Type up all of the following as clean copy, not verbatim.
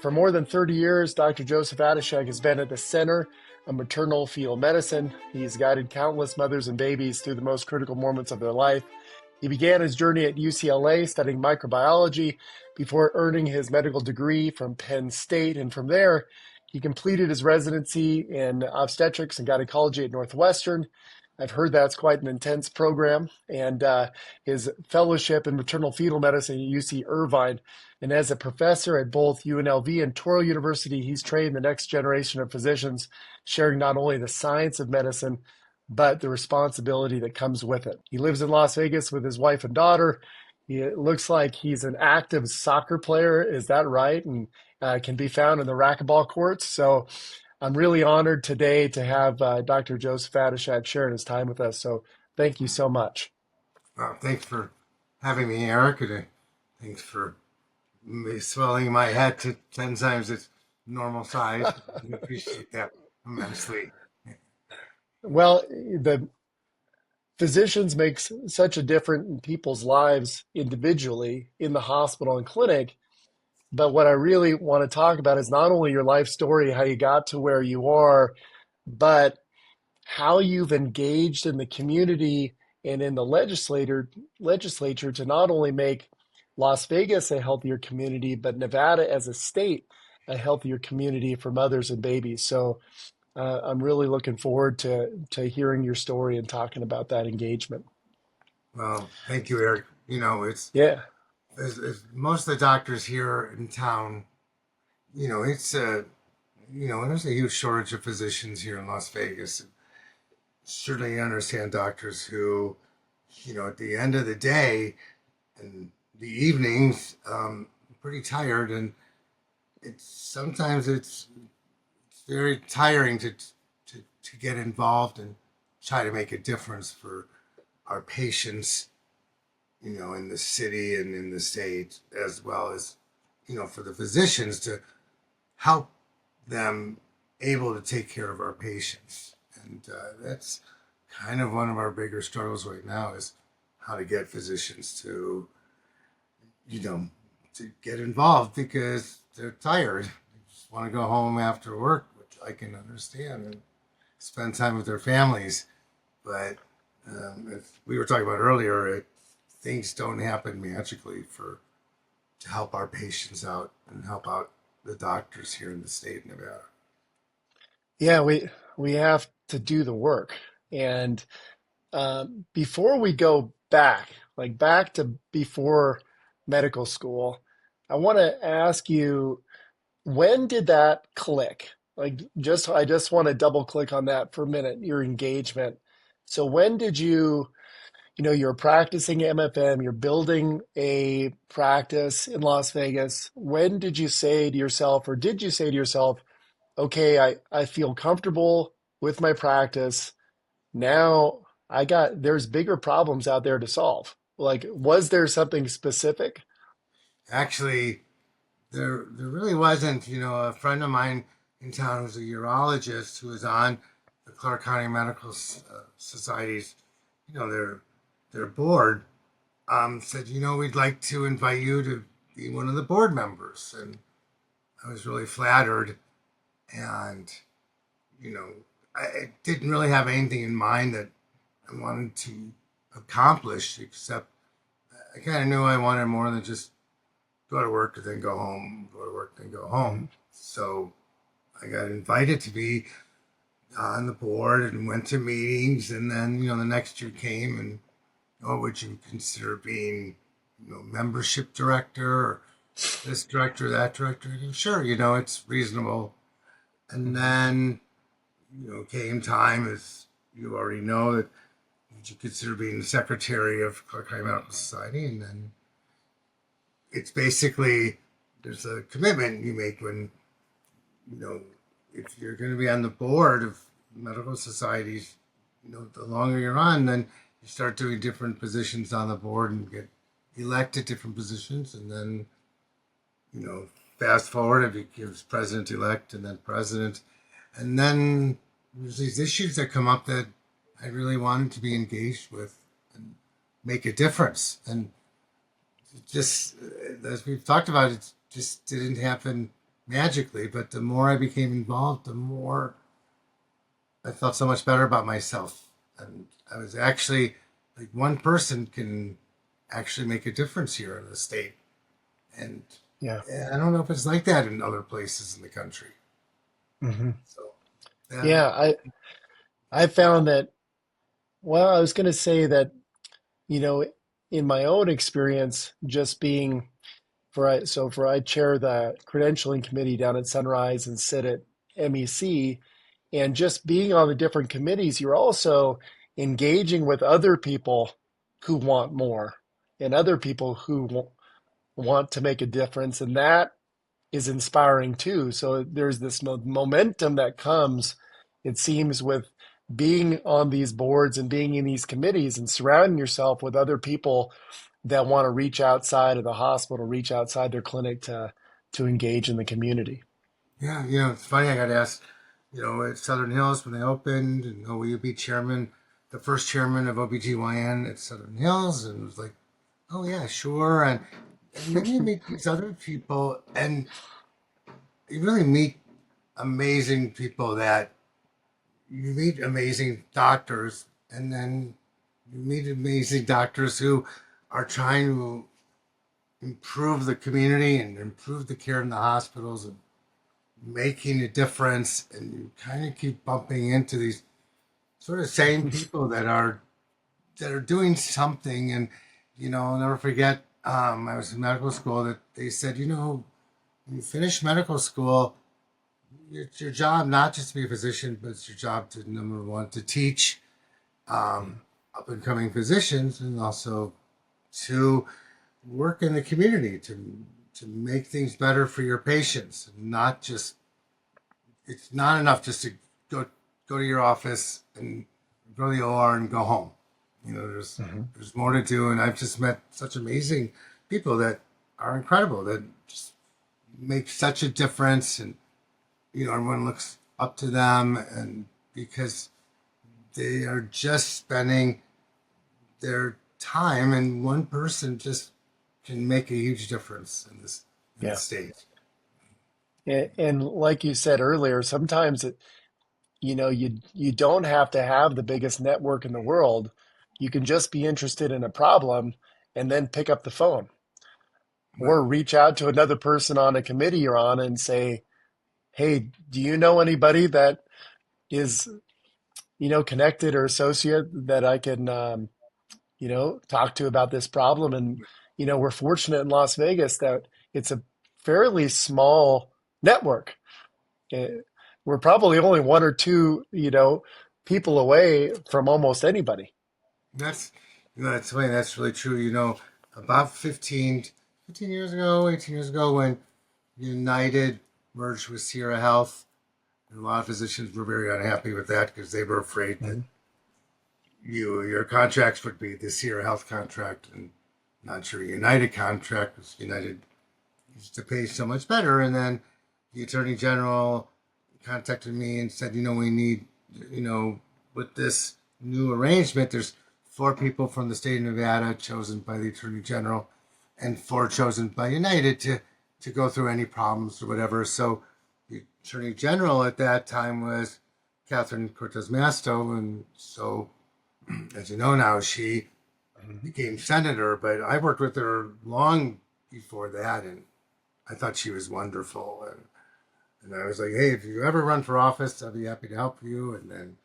For more than 30 years, Dr. Joseph Adashek has been at the center of maternal-fetal medicine. He's guided countless mothers and babies through the most critical moments of their life. He began his journey at UCLA studying microbiology before earning his medical degree from Penn State. And from there, he completed his residency in obstetrics and gynecology at Northwestern. I've heard that's quite an intense program. And his fellowship in maternal fetal medicine at UC Irvine. And as a professor at both UNLV and Touro University, he's trained the next generation of physicians, sharing not only the science of medicine, but the responsibility that comes with it. He lives in Las Vegas with his wife and daughter. It looks like he's an active soccer player. Is that right? And can be found in the racquetball courts. So I'm really honored today to have Dr. Joseph Adashek sharing his time with us. So thank you so much. Well, thanks for having me, Eric. And thanks for me swelling my head to 10 times its normal size. I appreciate that immensely. Well, the physicians make such a difference in people's lives individually in the hospital and clinic. But what I really want to talk about is not only your life story, how you got to where you are, but how you've engaged in the community and in the legislature to not only make Las Vegas a healthier community, but Nevada as a state a healthier community for mothers and babies. So I'm really looking forward to hearing your story and talking about that engagement. Well, thank you, Eric. It's Yeah. as most of the doctors here in town, it's there's a huge shortage of physicians here in Las Vegas. Certainly understand doctors who, at the end of the day and the evenings, pretty tired, and it's very tiring to get involved and try to make a difference for our patients, in the city and in the state, as well as, for the physicians to help them able to take care of our patients. And that's kind of one of our bigger struggles right now is how to get physicians to get involved because they're tired. They just want to go home after work, which I can understand, and spend time with their families. But as we were talking about earlier, things don't happen magically to help our patients out and help out the doctors here in the state of Nevada. Yeah, we have to do the work. And before we go back, like back to before medical school, I want to ask you, when did that click? I just want to double click on that for a minute, your engagement. So when did you're practicing MFM, you're building a practice in Las Vegas. When did you say to yourself, or did you say to yourself, okay, I feel comfortable with my practice. Now there's bigger problems out there to solve. Like, was there something specific? Actually, there really wasn't. A friend of mine in town who's a urologist who was on the Clark County Medical Society's, their board, said, we'd like to invite you to be one of the board members. And I was really flattered. And, I didn't really have anything in mind that I wanted to accomplish, except I kind of knew I wanted more than just go to work and then go home, go to work, then go home. So I got invited to be on the board and went to meetings. And then, the next year came and, would you consider being, membership director or this director, that director? Sure, it's reasonable. And then, came time, as you already know, that you consider being the secretary of Clark County Medical Society. And then it's basically, there's a commitment you make when, if you're going to be on the board of medical societies, the longer you're on, then you start doing different positions on the board and get elected different positions. And then, fast forward, it becomes president-elect and then president. And then there's these issues that come up that I really wanted to be engaged with and make a difference. And just as we've talked about, it just didn't happen magically, but the more I became involved, the more I felt so much better about myself. And I was actually like, one person can actually make a difference here in the state. And Yeah. I don't know if it's like that in other places in the country. Hmm. So, yeah, Yeah. I found that, well, I was going to say that, you know, in my own experience, just being for I chair the credentialing committee down at Sunrise and sit at MEC, and just being on the different committees, you're also engaging with other people who want more and other people who want to make a difference, and that is inspiring too. So there's this momentum that comes, it seems, with being on these boards and being in these committees and surrounding yourself with other people that want to reach outside of the hospital, reach outside their clinic to engage in the community. yeah, it's funny. I got asked, at Southern Hills when they opened, and will you be chairman, the first chairman of OBGYN at Southern Hills? And it was like, oh, yeah, sure. And then you meet these other people, and you really meet amazing people that you meet amazing doctors, and then you meet amazing doctors who are trying to improve the community and improve the care in the hospitals and making a difference. And you kind of keep bumping into these sort of same people that are doing something. And I'll never forget. I was in medical school that they said, when you finish medical school, it's your job not just to be a physician, but it's your job to, number one, to teach um, up and coming physicians, and also to work in the community to make things better for your patients. Not just It's not enough just to go to your office and go to the OR and go home. Mhm. There's more to do, and I've just met such amazing people that are incredible that just make such a difference, and everyone looks up to them, and because they are just spending their time, and one person just can make a huge difference in the Yeah. state. And like you said earlier, sometimes you don't have to have the biggest network in the world. You can just be interested in a problem and then pick up the phone Right. or reach out to another person on a committee you're on and say, "Hey, do you know anybody that is, connected or associate that I can, talk to about this problem?" And, we're fortunate in Las Vegas that it's a fairly small network. Eh, We're probably only one or two, people away from almost anybody. That's that's funny. That's really true. About 15 years ago, 18 years ago, when United merged with Sierra Health, and a lot of physicians were very unhappy with that because they were afraid that Mhm. your contracts would be the Sierra Health contract and not your United contract, because United used to pay so much better. And then the Attorney General contacted me and said, we need, you know, with this new arrangement, there's four people from the state of Nevada chosen by the Attorney General and four chosen by United to go through any problems or whatever. So the Attorney General at that time was Catherine Cortez Masto. And so, as you know now, she Mhm. became senator, but I worked with her long before that, and I thought she was wonderful. And I was like, hey, if you ever run for office, I'd be happy to help you. And then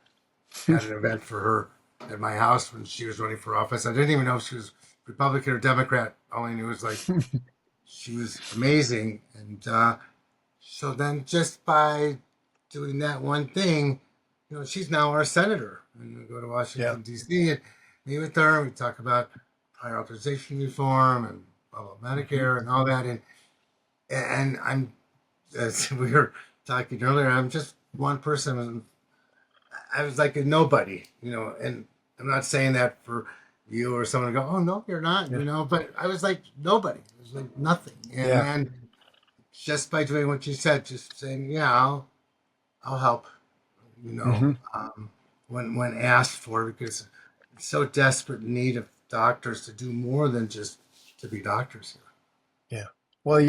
had an event for her at my house when she was running for office. I didn't even know if she was Republican or Democrat. All I knew was like she was amazing. And so then just by doing that one thing, she's now our senator. And we go to Yeah. Washington, D.C. and meet with her. And we talk about prior authorization reform and about Mhm. Medicare and all that. And I'm, as we were talking earlier, I'm just one person. I was like a nobody, and I'm not saying that for you or someone to go, oh, no, you're not, Yeah. but I was like nobody. It was like nothing. And Yeah. then just by doing what you said, just saying, yeah, I'll help, you know, Hmm. um, when asked for, because it's so desperate need of doctors to do more than just to be doctors here. Yeah. Well,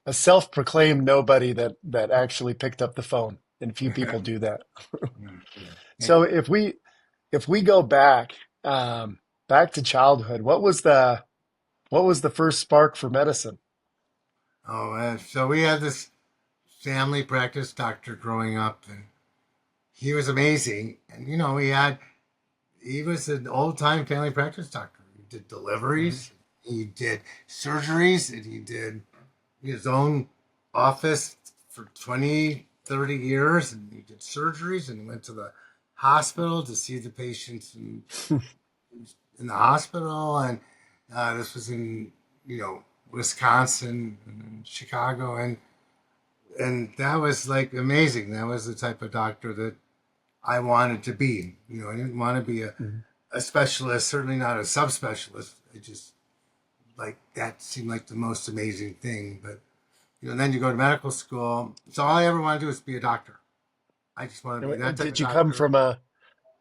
a self-proclaimed nobody that actually picked up the phone, and few people do that. And, So if we go back back to childhood, what was the first spark for medicine? so we had this family practice doctor growing up, and he was amazing. And he was an old time family practice doctor. He did Hmm. deliveries, he did surgeries, and he did his own office for 20, 30 years. And he did surgeries and he went to the hospital to see the patients in the hospital. And this was in, you know, Wisconsin and Chicago. And that was like amazing. That was the type of doctor that I wanted to be. I didn't want to be a specialist, certainly not a subspecialist. I just like that seemed like the most amazing thing. But then you go to medical school. So all I ever want to do is be a doctor. I just want to be that And type of doctor.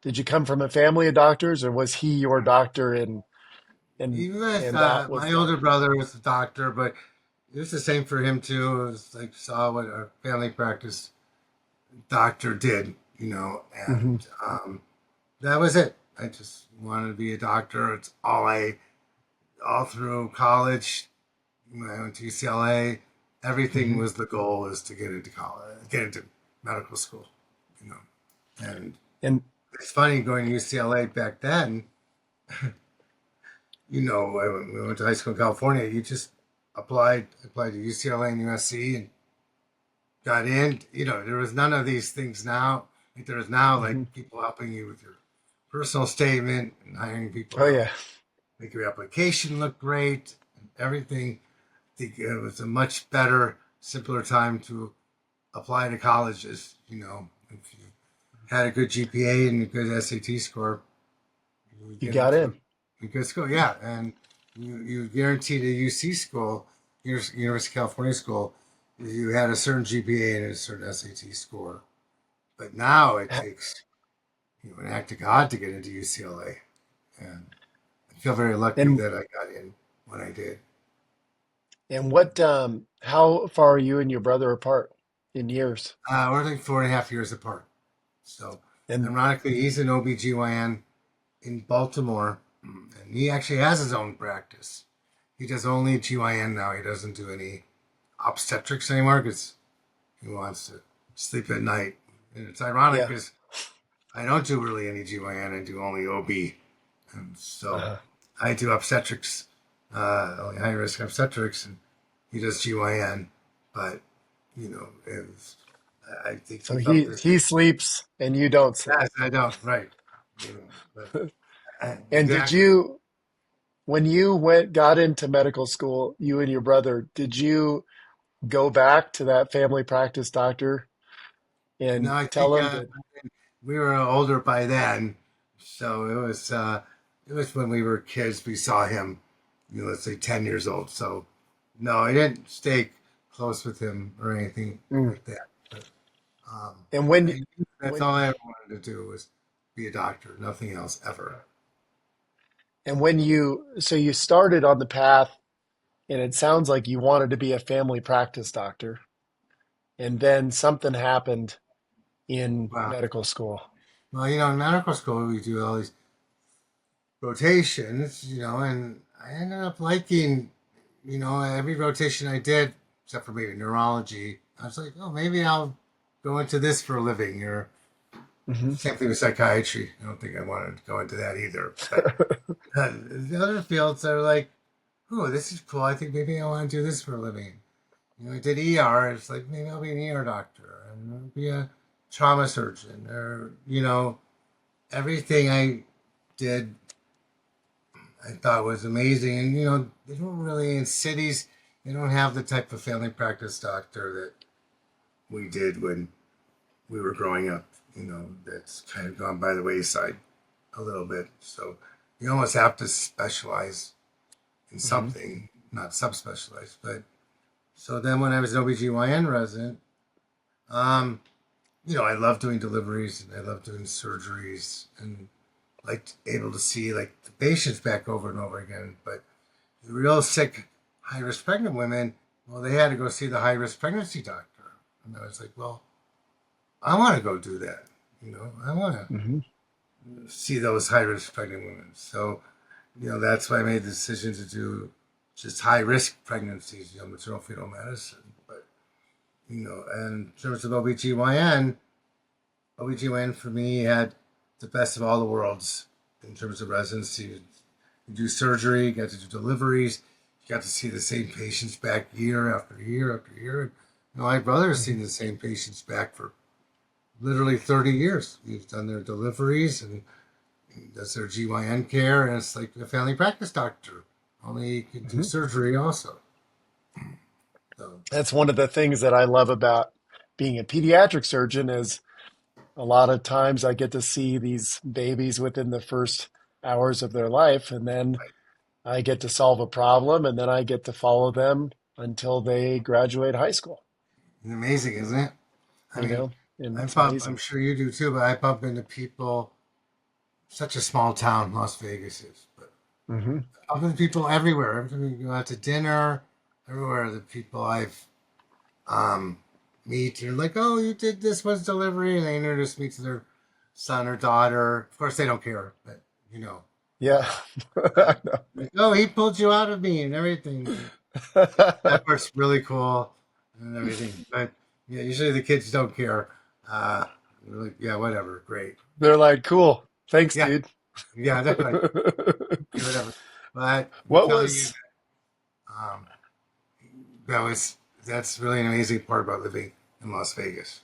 did you come from a family of doctors, or was he your doctor Even with and that was my the older brother was a doctor, but it was the same for him too. It was like saw what a family practice doctor did, Mhm. and that was it. I just wanted to be a doctor. It's all through college. When I went to UCLA, everything Mhm. was the goal is to get into college, get into medical school, you know. And And it's funny going to UCLA back then. We went to high school in California. You just applied to UCLA and USC and got in. There was none of these things now. Like there is now, mhm. like people helping you with your personal statement and hiring people Oh to yeah. make your application look great and everything. I think it was a much better, simpler time to apply to colleges. If you had a good GPA and a good SAT score, you would You get got into in. a good school. Yeah, and you guaranteed a UC school, University of California school, if you had a certain GPA and a certain SAT score. But now it takes an act of God to get into UCLA, and I feel very lucky And that I got in when I did. what how far are you and your brother apart in years? We're like 4.5 years apart. So, And ironically, he's an OBGYN in Baltimore, and he actually has his own practice. He does only GYN now. He doesn't do any obstetrics anymore because he wants to sleep at night. And it's ironic yeah. because I don't do really any GYN. I do only OB. And so Uh, I do obstetrics, only high risk obstetrics, and he does GYN. But, I think so he felt this. he sleeps and you don't sleep. Yes, I don't. Right. But And did exactly. you when you got into medical school, you and your brother, did you go back to that family practice doctor No, and I tell think him that we were older by then, so it was when we were kids. We saw him, let's say 10 years old. So no, I didn't stay close with him or anything mm. like that. But And that's when all I ever wanted to do was be a doctor. Nothing else ever. when you so you started on the path and it sounds like you wanted to be a family practice doctor and then something happened in Wow. medical school. Well, in medical school we do all these rotations, and I ended up liking, every rotation I did, except for maybe neurology. I was like, oh, maybe I'll go into this for a living, or Hmm. same thing with psychiatry. I don't think I wanted to go into that either. But the other fields are like, oh, this is cool. I think maybe I want to do this for a living. I did ER. It's like maybe I'll be an ER doctor and I'll be a trauma surgeon, or everything I did I thought was amazing. And they don't really in cities. They don't have the type of family practice doctor that we did when we were growing up. That's kind of gone by the wayside a little bit. So you almost have to specialize in Hmm. something, not subspecialize. But so then when I was an OBGYN resident, um, I love doing deliveries and I love doing surgeries and like able to see like the patients back over and over again. But the real sick, high risk pregnant women, Well, they had to go see the high risk pregnancy doctor. And I was like, well, I want to go do that. I want to Hmm. see those high risk pregnant women. So, that's why I made the decision to do just high risk pregnancies, maternal fetal medicine. But, and in terms of OBGYN for me had the best of all the worlds in terms of residency. You do surgery, you got to do deliveries, you got to see the same patients back year after year after year. And, my brother has Hmm. seen the same patients back for literally 30 years. He's done their deliveries and he does their GYN care, and it's like a family practice doctor. Only he can do Hmm. surgery also. So, That's one of the things that I love about being a pediatric surgeon is a lot of times I get to see these babies within the first hours of their life, and then I get to solve a problem, and then I get to follow them until they graduate high school. it's amazing, isn't it? I You mean, know, and I it's bump, I'm amazing. sure you do too, but I bump into people, such a small town Las Vegas is, but Hmm. I bump into people everywhere. Every time we go out to dinner, everywhere, the people I've um, meet are like, oh, you did this was delivery, and they introduce me to their son or daughter. Of course, they don't care, but Yeah, uh, I like, oh, he pulled you out of me and everything. know. That part's really cool and everything. But yeah, usually the kids don't care. They're like, yeah, whatever, great. They're like, cool, thanks, Yeah, dude. yeah, they're like, yeah, whatever. But I'm What telling you, was, um, that was that's really an amazing part about living in Las Vegas.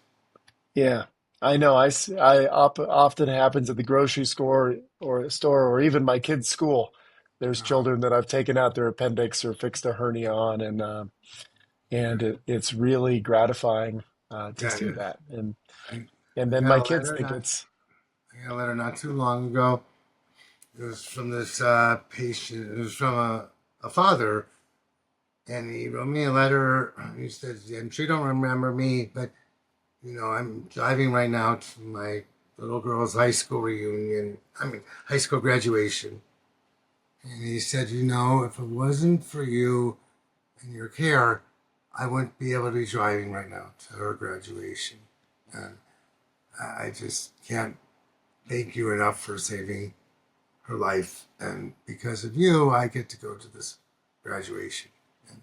yeah, I know. Often happens at the grocery store or even my kids' school. There's Uh, children that I've taken out their appendix or fixed a hernia on, and it's really gratifying to yeah, it see is. that. I, And I then got my a kids letter think not it's I got a letter not too long ago. It was from this patient. It was from a father, and he wrote me a letter. He says, "I'm sure you don't remember me, but I'm driving right now to my little girl's high school reunion. I mean, high school graduation." And he said, if it wasn't for you and your care, I wouldn't be able to be driving right now to her graduation. And I just can't thank you enough for saving her life. And because of you, I get to go to this graduation. And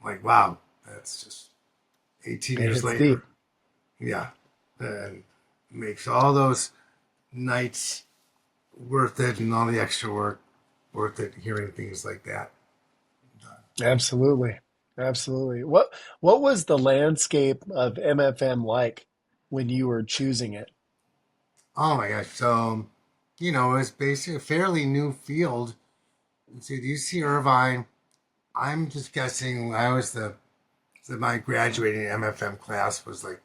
I'm like, wow, that's just 18 it years hits later. deep. Yeah. And makes all those nights worth it and all the extra work worth it hearing things like that. Absolutely, absolutely. What was the landscape of MFM like when you were choosing it? Oh my gosh. So, it's basically a fairly new field. So, do you see Irvine? I'm just guessing I was my graduating MFM class was like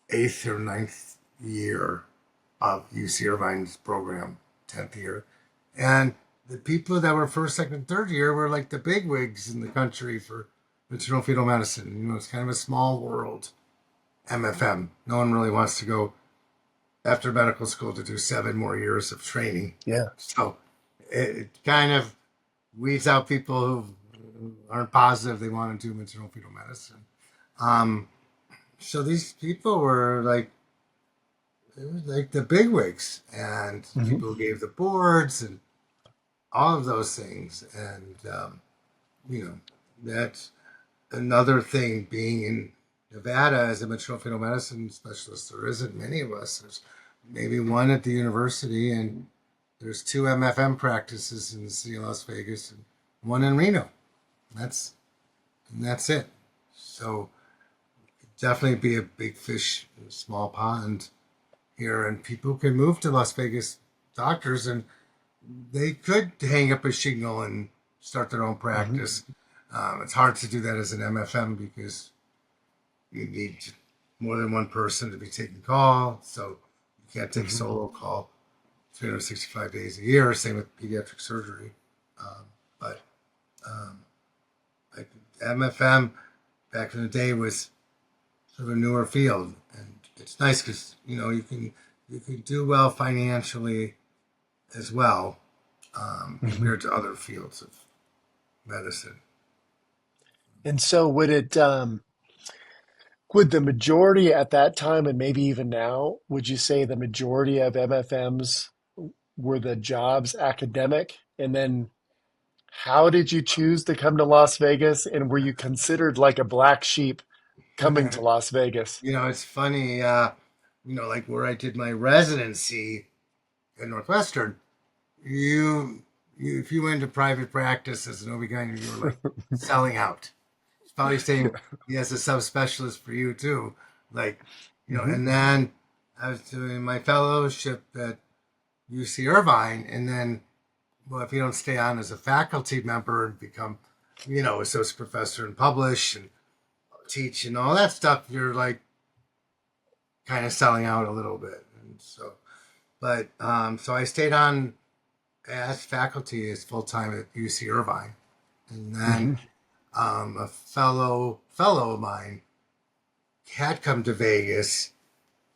eighth or ninth year of UC Irvine's program, 10th year. And the people that were first, second, third year were like the big wigs in the country for maternal fetal medicine. It's kind of a small world, MFM. No one really wants to go after medical school to do 7 more years of training. Yeah. So it kind of weeds out people who aren't positive they want to do maternal fetal medicine. Um, so these people were like, it was like the bigwigs and Hmm. people who gave the boards and all of those things. And, that's another thing being in Nevada as a maternal fetal medicine specialist. There isn't many of us. There's maybe one at the university, and there's two MFM practices in the city of Las Vegas and one in Reno. That's that's it. So definitely be a big fish in a small pond here, and people can move to Las Vegas, doctors, and they could hang up a shingle and start their own Hmm. practice. It's hard to do that as an MFM because you need more than one person to be taking call, so you can't take Hmm. solo call 365 days a year. Same with pediatric surgery. But um, like MFM back in the day was sort of a newer field, and it's nice because you can do well financially as well Hmm. compared to other fields of medicine. And so would the majority at that time and maybe even now, would you say the majority of MFMs were the jobs academic? And then how did you choose to come to Las Vegas? And were you considered like a black sheep coming to Las Vegas? It's funny. Like where I did my residency at Northwestern, you, if you went to private practice as an OB-GYN, you were like selling out. It's probably same as a subspecialist for you too. Like, Hmm. and then I was doing my fellowship at UC Irvine, and then, well, if you don't stay on as a faculty member and become, associate professor and publish and teach and all that stuff, you're like kind of selling out a little bit. And so, but so I stayed on as faculty as full time at UC Irvine, and then Hmm. a fellow of mine had come to Vegas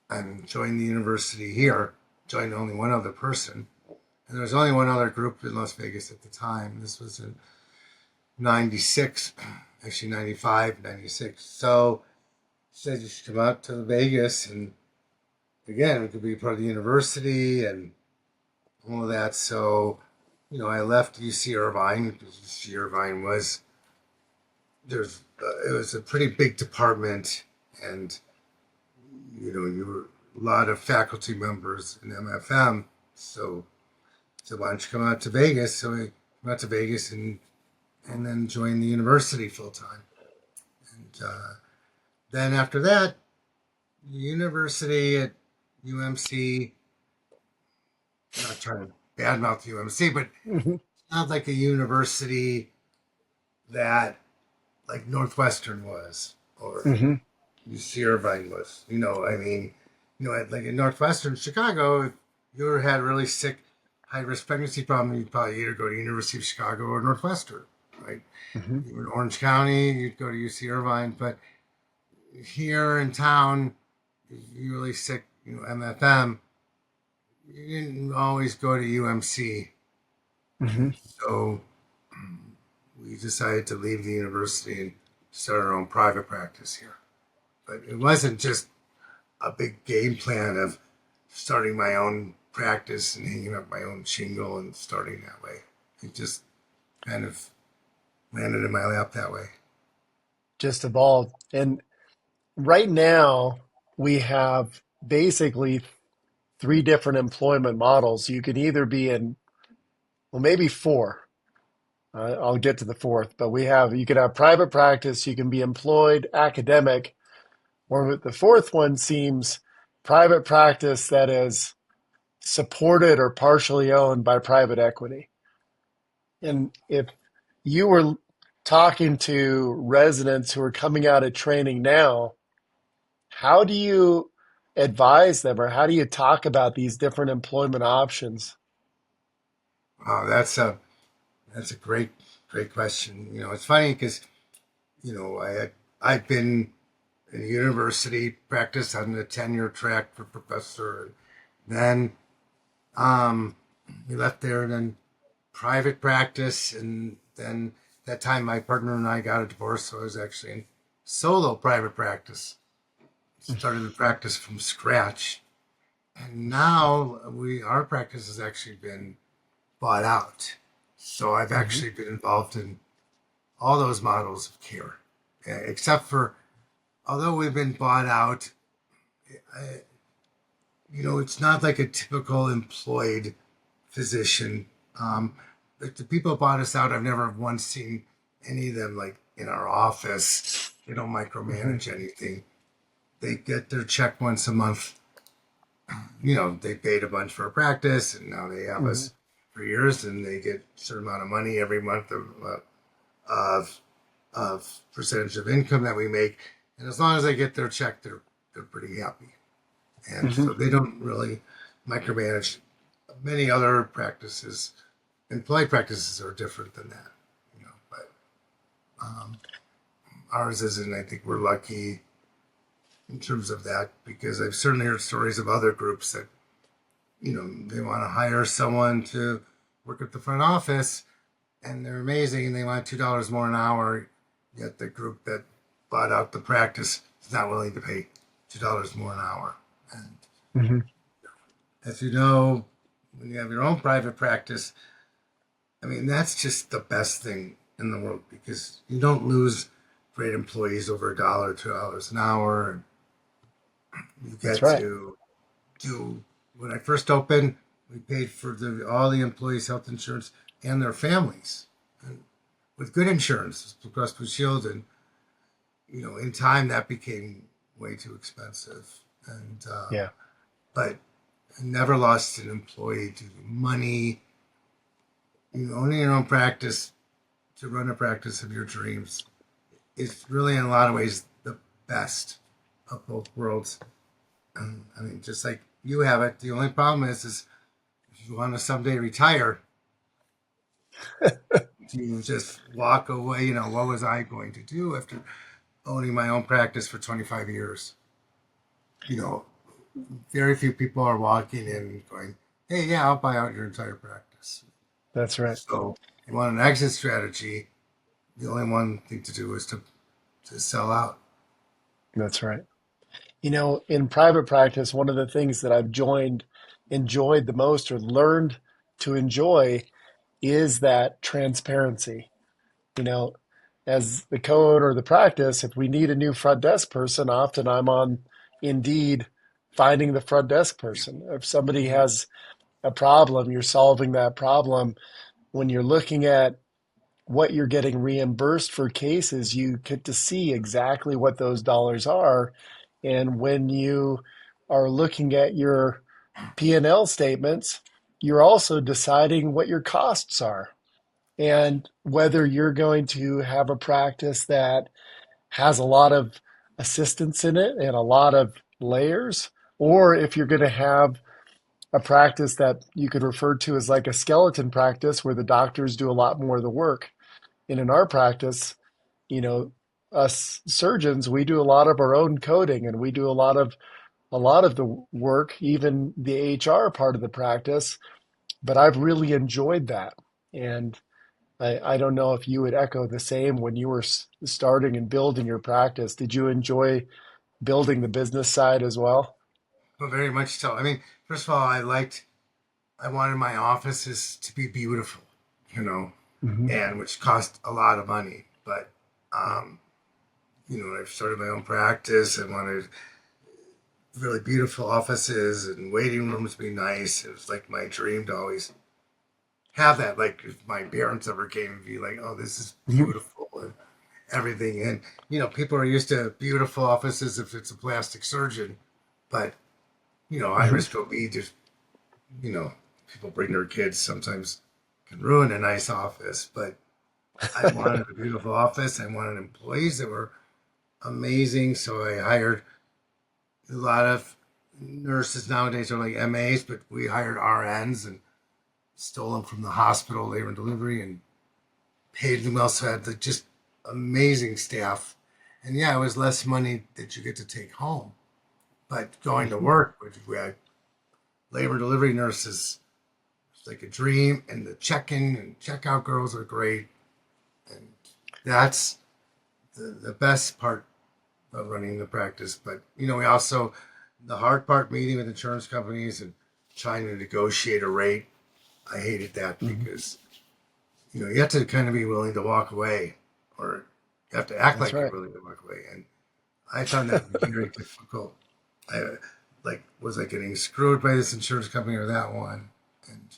and joined the university here. Joined only one other person, and there was only one other group in Las Vegas at the time. This was in '96, actually '95, '96. So he said you should come out to Vegas, and again, it could be part of the university and all of that. So, I left UC Irvine because UC Irvine was it was a pretty big department, and you were a lot of faculty members in MFM. So, why don't you come out to Vegas? So I went out to Vegas and then joined the university full time. And then after that, the university at UMC. I'm not trying to badmouth UMC, but Hmm. not like a university that like Northwestern was or Hmm. UC Irvine was. I mean, like in Northwestern Chicago, if you ever had a really sick, high risk pregnancy problem, you'd probably either go to University of Chicago or Northwestern, right? Hmm. You were in Orange County, you'd go to UC Irvine. But here in town, if you're really sick, MFM, you didn't always go to UMC. Hmm. And so we decided to leave the university and start our own private practice here. But it wasn't just a big game plan of starting my own practice and hanging up my own shingle and starting that way. It just kind of landed in my lap that way. Just evolved. And right now, we have basically three different employment models. You can either be in, well, maybe four. I'll get to the fourth, but you can have private practice, you can be employed, academic, or the fourth one seems private practice that is supported or partially owned by private equity. And if you were talking to residents who are coming out of training now, how do you advise them or how do you talk about these different employment options? Wow, that's a great question. It's funny because I've been in university practice on the tenure track for professor, and then we left there, and then private practice, and then that time my partner and I got a divorce, so I was actually in solo private practice. Started the practice from scratch, and now our practice has actually been bought out. So I've Hmm. actually been involved in all those models of care, except for although we've been bought out, I, it's not like a typical employed physician. Like the people who bought us out, I've never once seen any of them like in our office. They don't Hmm. micromanage anything. They get their check once a month. They paid a bunch for a practice, and now they have Hmm. us for years, and they get a certain amount of money every month of percentage of income that we make. And as long as they get their check, they're pretty happy. And Hmm. so they don't really micromanage. Many other practices, employee practices, are different than that. But um, ours isn't. I think we're lucky in terms of that because I've certainly heard stories of other groups that they want to hire someone to work at the front office and they're amazing and they want $2 more an hour Yet the group that bought out the practice is not willing to pay $2 more an hour. And Hmm. as you know, when you have your own private practice, I mean, that's just the best thing in the world because you don't lose great employees over $1, $2 an hour. And you That's get right. to do, when I first opened, we paid for all the employees' health insurance and their families. And with good insurance, Blue Cross Blue Shield, and in time that became way too expensive. And Yeah, but I never lost an employee due to money. Owning your own practice to run a practice of your dreams is really, in a lot of ways, the best of both worlds. And I mean, just like you have it, the only problem is if you want to someday retire, you just walk away. What was I going to do after owning my own practice for 25 years? You know, very few people are walking in and going, hey, yeah, I'll buy out your entire practice. that's right. So, you want an exit strategy, the only one thing to do is to sell out. That's right. In private practice, one of the things that enjoyed the most or learned to enjoy is that transparency. You know, as the code or the practice, if we need a new front desk person, often I'm on Indeed finding the front desk person. If somebody has a problem, you're solving that problem. When you're looking at what you're getting reimbursed for cases, you get to see exactly what those dollars are. And when you are looking at your P&L statements, you're also deciding what your costs are and whether you're going to have a practice that has a lot of assistance in it and a lot of layers, or if you're going to have a practice that you could refer to as like a skeleton practice where the doctors do a lot more of the work. And in our practice, you know, us surgeons, we do a lot of our own coding and we do a lot of the work, even the HR part of the practice. But I've really enjoyed that. And I don't know if you would echo the same when you were starting and building your practice. Did you enjoy building the business side as well? But very much so. I mean, first of all, I wanted my offices to be beautiful, you know, Hmm. and which cost a lot of money. But, Yeah. um, when I started my own practice, I wanted really beautiful offices and waiting rooms to be nice. It was like my dream to always have that. Like if my parents ever came and be like, "Oh, this is Mhm. beautiful," and everything. And people are used to beautiful offices if it's a plastic surgeon, but high Mhm. risk OB just you know people bring their kids sometimes can ruin a nice office. But I wanted a beautiful office. I wanted employees that were amazing, so I hired a lot of nurses nowadays are like MAs, but we hired RNs and stole them from the hospital, labor and delivery, and paid them well. So I had just amazing staff. And yeah, it was less money that you get to take home. But going to Mhm. work, which we had labor and delivery nurses, it's like a dream. And the check-in and check-out girls are great. And that's the best part of running the practice. But we also the hard part meeting with insurance companies and trying to negotiate a rate. I hated that Mhm. because you have to kind of be willing to walk away, or you have to act That's like you're right. willing to walk away. And I found that very difficult. I like was I getting screwed by this insurance company or that one, and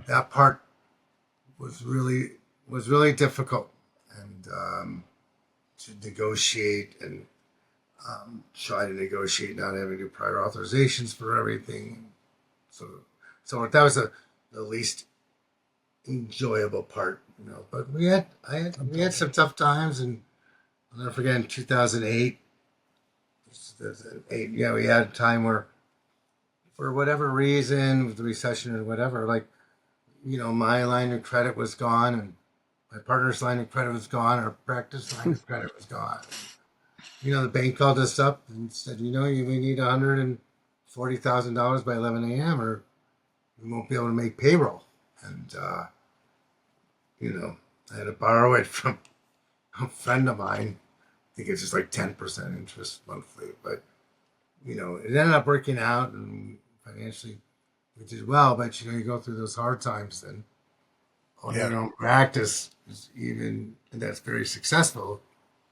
that part was really difficult. And to negotiate and try to negotiate not having to do prior authorizations for everything. So that was the least enjoyable part. But we had some tough times, and I'll never forget in 2008, yeah, we had a time where, for whatever reason, with the recession or whatever, like, my line of credit was gone and my partner's line of credit was gone, our practice line of credit was gone. The bank called us up and said, we need $140,000 by 11 a.m. or we won't be able to make payroll. And, I had to borrow it from a friend of mine, I think it's just like 10% interest monthly, but it ended up working out and financially we did well. But you go through those hard times, then owning Yeah. your own practice is even, and that's very successful,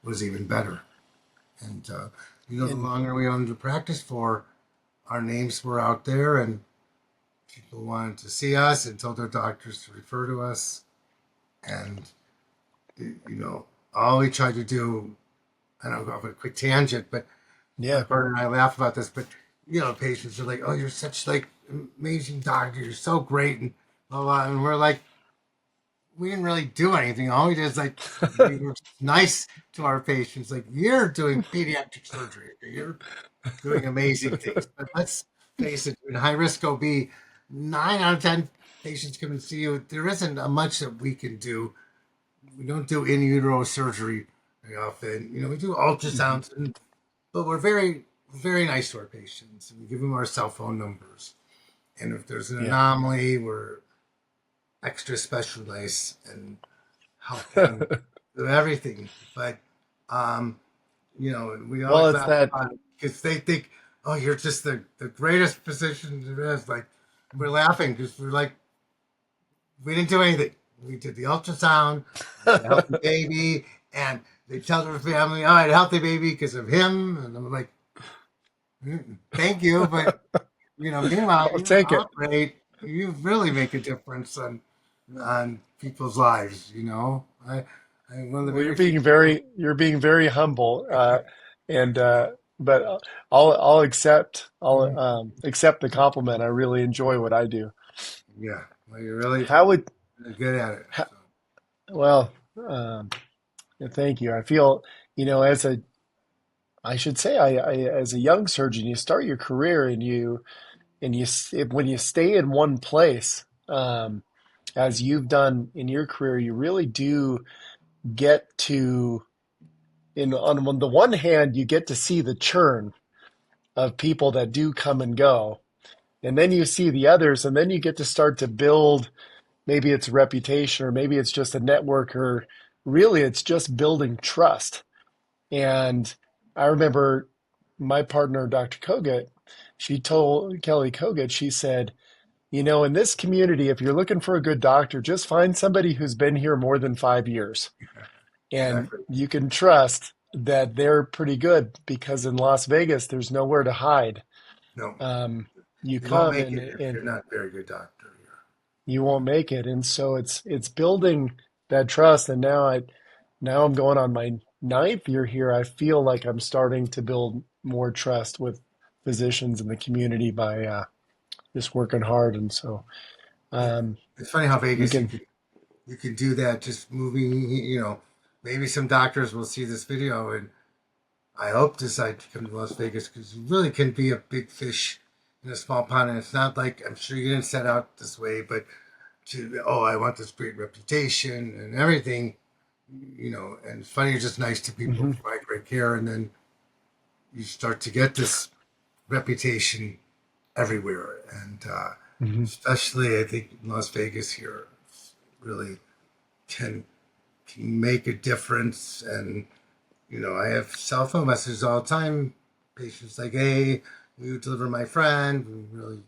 was even better. And the And longer we owned the practice for, our names were out there, and people wanted to see us and told their doctors to refer to us. And all we tried to do, I don't go off on a quick tangent, but my yeah. partner and I laugh about this, but patients are like, "Oh, you're such like amazing doctor. You're so great," and blah blah. And we're like, we didn't really do anything. All we did is like we were nice to our patients. Like, you're doing pediatric surgery. You're doing amazing things. But let's face it, in high risk OB, 9 out of 10 patients come and see you. There isn't a much that we can do. We don't do in utero surgery very often. We do Mhm. ultrasounds, but we're very, very nice to our patients. And we give them our cell phone numbers. And if there's an Yeah. anomaly, we're extra special nice and help them do everything. But um, we Well, always it's laugh that. about it because they think, oh, you're just the greatest physician there is. Like, we're laughing because we're like, we didn't do anything. We did the ultrasound, we had a healthy baby, and they tell their family, oh, I had a healthy baby because of him. And I'm like, thank you. But, meanwhile, I'll you take it. operate, you really make a difference on people's lives, I'm one of the Well, very few people. you're being very humble, and but I'll accept the compliment. I really enjoy what I do. Yeah, well, you're really How would good at it. how, So, well, yeah, thank you. I feel, as a I should say, as a young surgeon, you start your career when you stay in one place, as you've done in your career, you really do get to, on the one hand, you get to see the churn of people that do come and go. And then you see the others, and then you get to start to build, maybe it's reputation, or maybe it's just a network, or really it's just building trust. And I remember my partner, Dr. Kogut, she told Kelly Kogut, she said, in this community, if you're looking for a good doctor, just find somebody who's been here more than 5 years. And exactly. you can trust that they're pretty good because in Las Vegas, there's nowhere to hide. No, Um, you you won't come make and, it if and you're not a very good doctor here. you won't make it. And so it's building that trust. And now I'm going on my ninth year here. I feel like I'm starting to build more trust with physicians in the community by just working hard. And so Yeah, um, it's funny how you Vegas can. you can do that just moving. Maybe some doctors will see this video and I hope decide to come to Las Vegas because you really can be a big fish in a small pond. And it's not like I'm sure you didn't set out this way, but I want this great reputation and everything. And it's funny, you're just nice to people, Mhm, provide great care, and then you start to get this reputation everywhere. And mhm, especially, I think in Las Vegas here really can make a difference. And I have cell phone messages all the time. Patients like, "Hey, will you deliver my friend? We really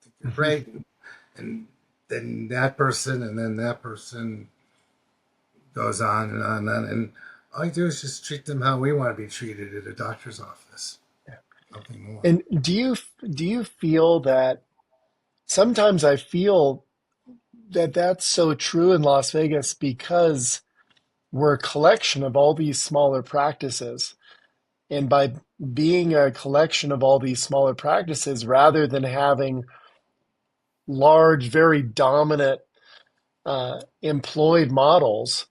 think you're mhm. great." And then that person, and then that person goes on and on and on. And all you do is just treat them how we want to be treated at a doctor's office. Nothing more. And do you feel that sometimes I feel that that's so true in Las Vegas because we're a collection of all these smaller practices. And by being a collection of all these smaller practices, rather than having large, very dominant employed models,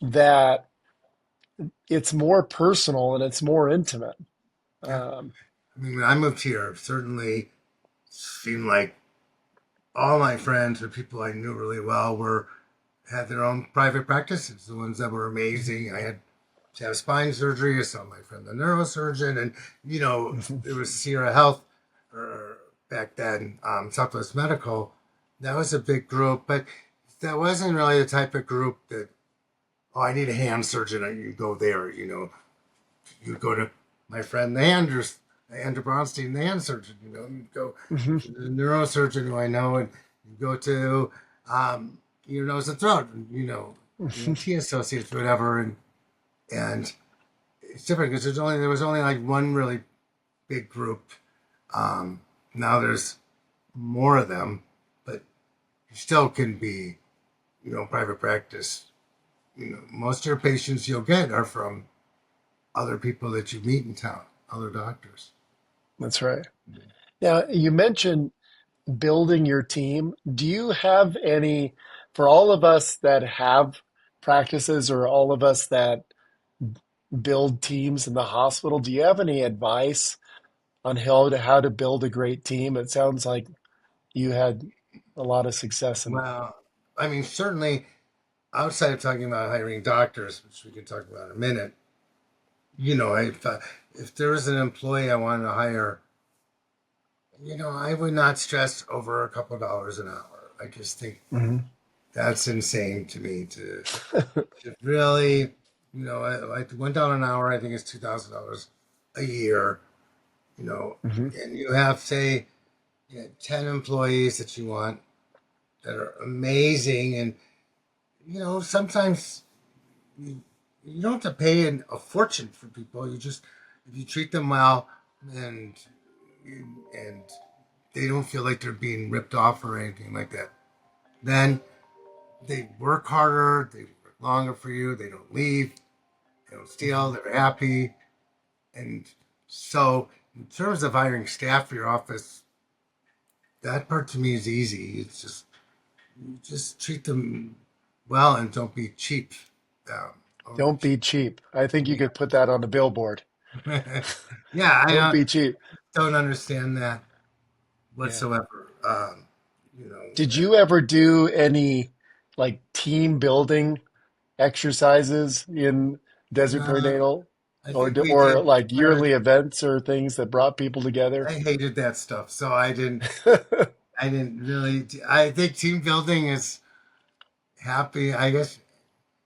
that it's more personal and it's more intimate. Yeah. Um, I mean, when I moved here, certainly seemed like all my friends or people I knew really well were had their own private practices. The ones that were amazing. I had to have spine surgery. I saw my friend the neurosurgeon, and mhm, it was Sierra Health back then, Southwest Medical. That was a big group, but that wasn't really the type of group that oh, I need a hand surgeon. You go there. You go to my friend Andrew Bronstein, the hand surgeon. You go Hmm. to the neurosurgeon who I know, and you go to your nose and throat, and ENT associates, whatever, and it's different because there was only like one really big group. Now there's more of them, but you still can be, private practice. Most of your patients you'll get are from other people that you meet in town, other doctors. That's right. Now, you mentioned building your team. Do you have any, for all of us that have practices or all of us that build teams in the hospital, do you have any advice on how to build a great team? It sounds like you had a lot of success in. Well, I mean, certainly outside of talking about hiring doctors, which we can talk about in a minute, if there was an employee I wanted to hire, I would not stress over a couple of dollars an hour. I just think Mhm. that's insane to me to really, like $1 an hour, I think is $2,000 a year, you know, Mhm. and you have, say, 10 employees that you want that are amazing. And, sometimes you, you don't have to pay a fortune for people. If you treat them well and, and they don't feel like they're being ripped off or anything like that, then they work harder, they work longer for you, they don't leave, they don't steal, Mhm. they're happy. And so, in terms of hiring staff for your office, that part to me is easy. It's just you just treat them well and don't be cheap. Overly Don't cheap. be cheap. I think you could put that on a billboard. Yeah, I Don't be cheap. don't understand that Yeah. whatsoever. You Did know, you ever do any like team building exercises in Desert uh, Perinatal I or think we or did, like but yearly events or things that brought people together? I hated that stuff. So I didn't. I didn't really. I think team building is happy. I guess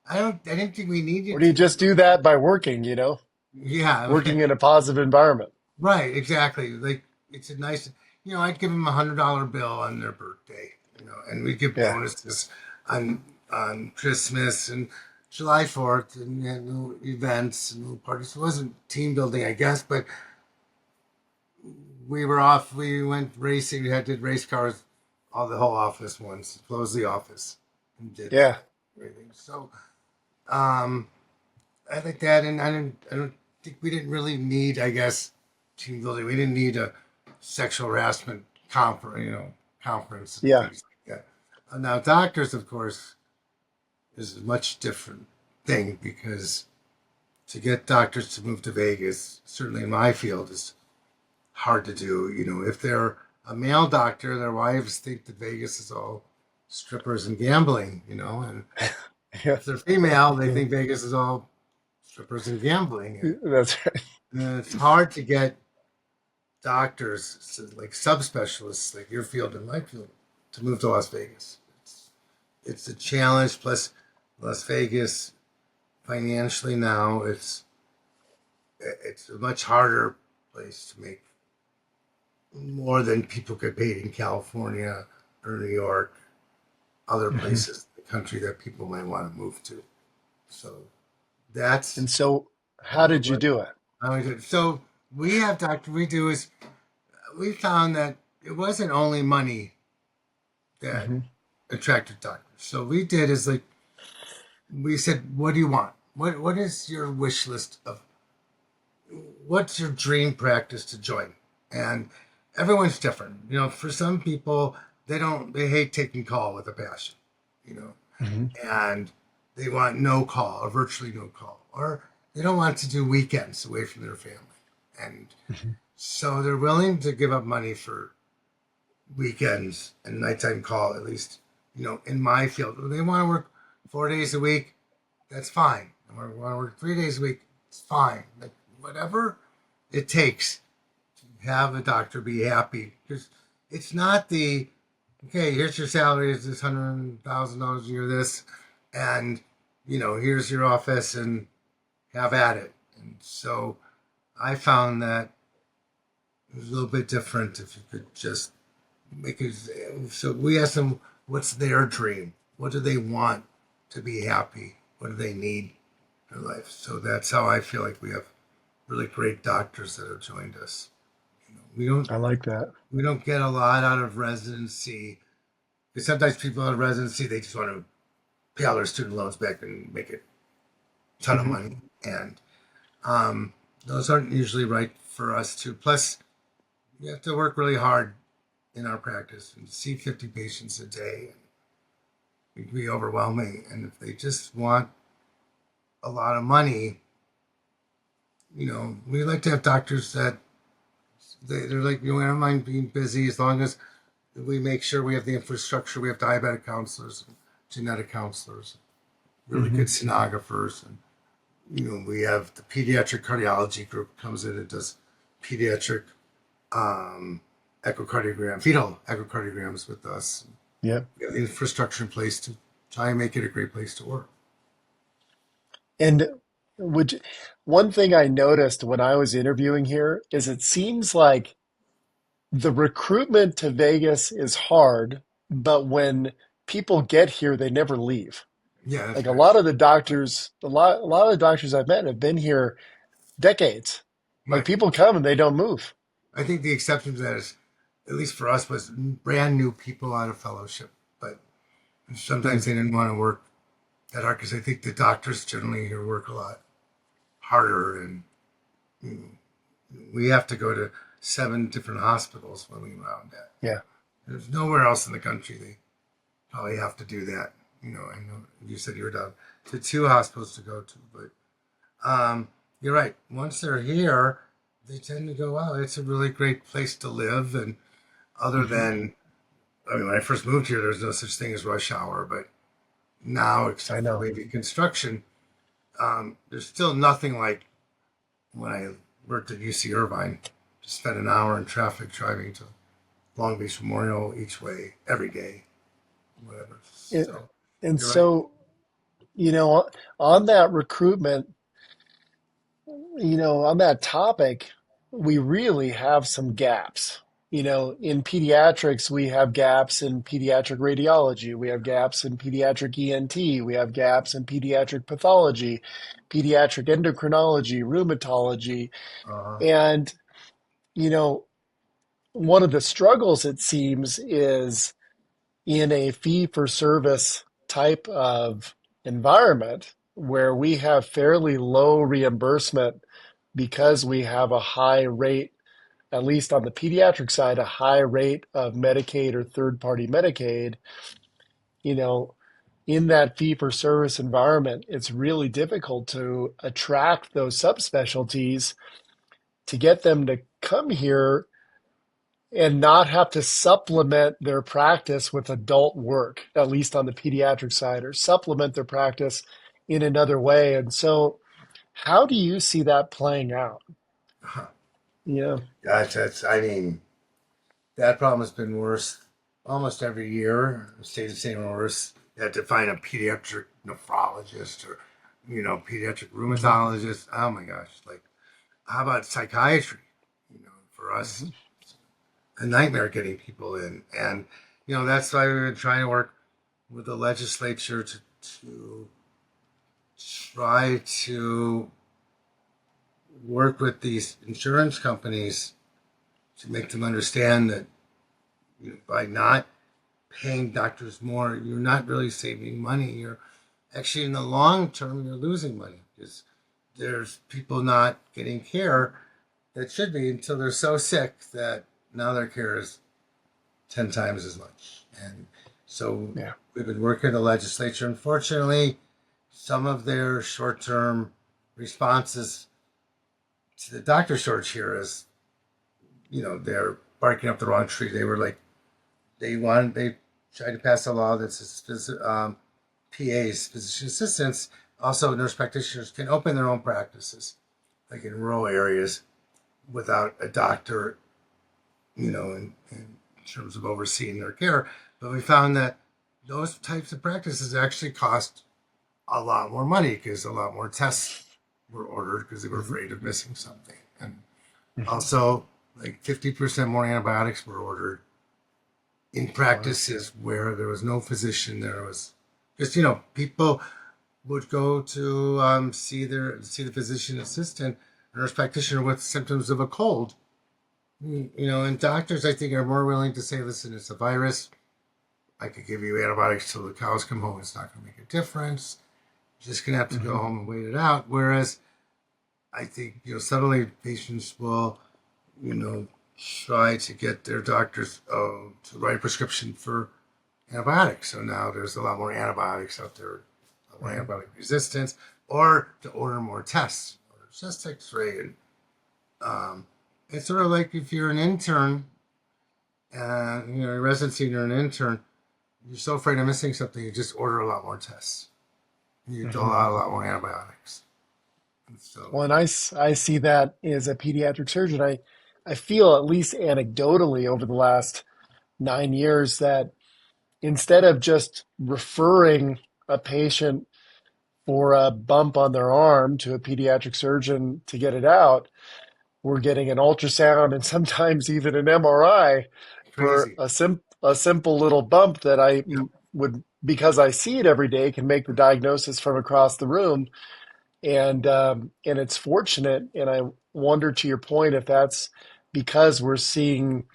I don't. I didn't think we Or needed do you team just do that by working, Yeah, working in a positive environment? right, exactly. Like it's a nice, I'd give them $100 bill on their birthday, and we give Yeah. bonuses on Christmas and July 4th and new events and new parties. It wasn't team building, I guess, but we were off. We went racing. We did race cars, all the whole office once. Closed the office and did Yeah. everything. So um, I like that, and I don't think we didn't really need, I guess, team building. We didn't need a sexual harassment conference and Yeah. things like that. Now, doctors, of course, is a much different thing because to get doctors to move to Vegas, certainly in my field, is hard to do. If they're a male doctor, their wives think that Vegas is all strippers and gambling. And Yeah. if they're female, they think Vegas is all strippers and gambling. That's right. And it's hard to get doctors, like subspecialists, like your field and my field, to move to Las Vegas. It's a challenge. Plus, Las Vegas financially now, it's a much harder place to make more than people get paid in California or New York, other Mhm. places in the country that people might want to move to. So that's And so, how what, did you what do it? I would do. So we have doctor. We do is we found that it wasn't only money that Hmm. attracted doctors. So we did is like we said, what do you want? What is your wish list of what's your dream practice to join? And everyone's different. For some people, they hate taking call with a passion, you know, Hmm. and they want no call or virtually no call, or they don't want to do weekends away from their family. And Hmm. so they're willing to give up money for weekends and nighttime call, at least, in my field. If they want to work 4 days a week, that's fine. If they want to work 3 days a week, it's fine. Like, whatever it takes to have a doctor be happy. Because it's not okay, here's your salary, is this $100,000 a year, this, and here's your office and have at it. And so I found that it was a little bit different if you could just make it. So we asked them, what's their dream? What do they want to be happy? What do they need in their life? So that's how I feel like we have really great doctors that have joined us. We don't I like that. we don't get a lot out of residency because sometimes people out of residency they just want to pay all their student loans back and make a ton of Hmm. money, and those aren't usually right for us too. Plus, you have to work really hard in our practice and see 50 patients a day. It can be overwhelming, and if they just want a lot of money, we like to have doctors that they're like, I don't mind being busy as long as we make sure we have the infrastructure. We have diabetic counselors, genetic counselors, really Hmm. good sonographers, and we have the pediatric cardiology group comes in and does pediatric um, echocardiogram, fetal echocardiograms with us. Yeah. We have the infrastructure in place to try and make it a great place to work. And would one thing I noticed when I was interviewing here is it seems like the recruitment to Vegas is hard, but when people get here, they never leave. Yeah, that's Like a very lot true. of the doctors, a lot of the doctors I've met have been here decades. Like Right. people come and they don't move. I think the exception to that is, at least for us, was brand new people out of fellowship. But Hmm. sometimes they didn't want to work that hard because I think the doctors generally here work a lot harder, and we have to go to 7 different hospitals when we round that. Yeah. There's nowhere else in the country they probably have to do that. I know you said you were down to 2 hospitals to go to, but you're right. Once they're here, they tend to go, wow, it's a really great place to live. And other Hmm. than, I mean, when I first moved here, there's no such thing as rush hour, but now, I except for know. maybe construction, there's still nothing like when I worked at UC Irvine to spend an hour in traffic driving to Long Beach Memorial each way every day, whatever. It, So and you're right. so, you know, on that recruitment, on that topic, we really have some gaps. In pediatrics, we have gaps in pediatric radiology. We have gaps in pediatric ENT. We have gaps in pediatric pathology, pediatric endocrinology, rheumatology. Uh, And, you know, one of the struggles, it seems, is in a fee for service type of environment where we have fairly low reimbursement because we have a high rate, at least on the pediatric side, a high rate of Medicaid or third party Medicaid, you know, in that fee for service environment, it's really difficult to attract those subspecialties to get them to come here and not have to supplement their practice with adult work, at least on the pediatric side, or supplement their practice in another way. And so, how do you see that playing out? Yeah. gosh, I mean, that problem has been worse almost every year. It stays the same or worse. You have to find a pediatric nephrologist or, pediatric Hmm. rheumatologist. Oh my gosh. Like, how about psychiatry? For us, Hmm. a nightmare getting people in. And, that's why we've been trying to work with the legislature to try to work with these insurance companies to make them understand that by not paying doctors more, you're not really saving money. You're actually, in the long term, you're losing money because there's people not getting care that should be until they're so sick that now their care is 10 times as much. And so Yeah. we've been working with the legislature. Unfortunately, some of their short term responses to the doctor shortage here is, they're barking up the wrong tree. They were like, they tried to pass a law that says PAs, physician assistants, also nurse practitioners can open their own practices, like in rural areas, without a doctor, in terms of overseeing their care. But we found that those types of practices actually cost a lot more money because a lot more tests were ordered because they were Mhm. afraid of missing something. And Mhm. also, like 50% more antibiotics were ordered in Wow. practices where there was no physician. There was just, people would go to see the physician assistant, a nurse practitioner with symptoms of a cold. And doctors, I think, are more willing to say, listen, it's a virus. I could give you antibiotics till the cows come home. It's not going to make a difference. You're just going to have to go Mhm. home and wait it out. Whereas I think, suddenly patients will, you know, try to get their doctors to write a prescription for antibiotics. So now there's a lot more antibiotics out there, a lot more Mhm. antibiotic resistance, or to order more tests, or chest X-ray, and it's sort of like if you're an intern, in residency, you're an intern. You're so afraid of missing something, you just order a lot more tests. You dole Mhm. out a lot more antibiotics. And so, Well, and I see that as a pediatric surgeon. I feel, at least anecdotally, over the last 9 years, that instead of just referring a patient for a bump on their arm to a pediatric surgeon to get it out, we're getting an ultrasound and sometimes even an MRI for crazy. a simple little bump that I Yep. would, because I see it every day, can make the diagnosis from across the room. And it's fortunate. And I wonder, to your point, if that's because we're seeing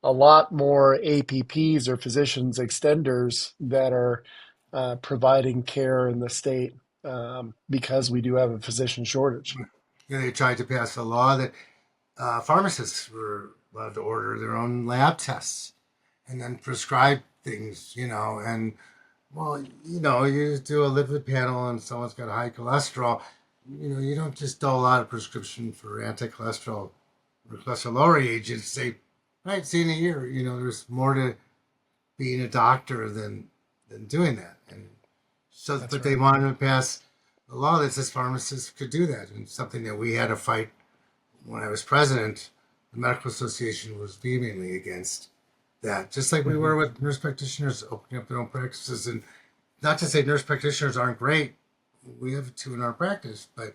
a lot more APPs, or physicians extenders, that are providing care in the state, because we do have a physician shortage. They tried to pass a law that pharmacists were allowed to order their own lab tests and then prescribe things, and well, you do a lipid panel and someone's got high cholesterol, you don't just dole out a prescription for anti-cholesterol or cholesterol lowering agents. Say, right, see you in a year. There's more to being a doctor than doing that. And so, That's but they right. wanted to pass a law that says pharmacists could do that, and something that we had to fight when I was president. The medical association was vehemently against that, just like we Mhm. were with nurse practitioners opening up their own practices. And not to say nurse practitioners aren't great, we have two in our practice, but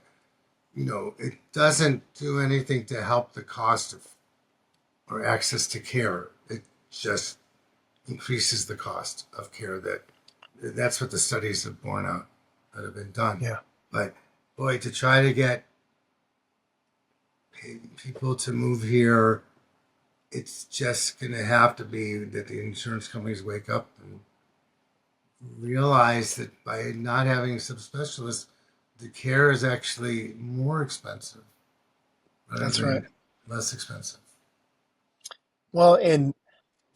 it doesn't do anything to help the cost of or access to care. It just increases the cost of care. That's what the studies have borne out that have been done. Yeah, But boy, to try to get people to move here, it's just going to have to be that the insurance companies wake up and realize that by not having a subspecialist, the care is actually more expensive rather that's right. than less expensive. Well, and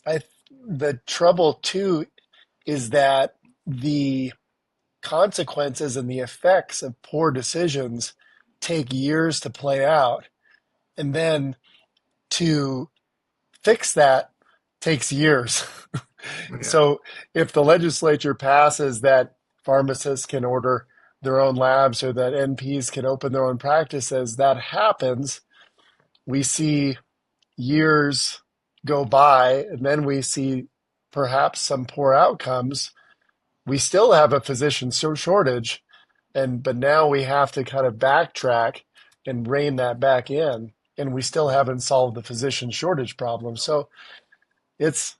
I, the trouble too is that the consequences and the effects of poor decisions take years to play out. And then to fix that takes years. Yeah. So if the legislature passes that pharmacists can order their own labs, or that NPs can open their own practices, that happens. We see years go by, and then we see perhaps some poor outcomes. We still have a physician shortage, but now we have to kind of backtrack and rein that back in, and we still haven't solved the physician shortage problem. So it's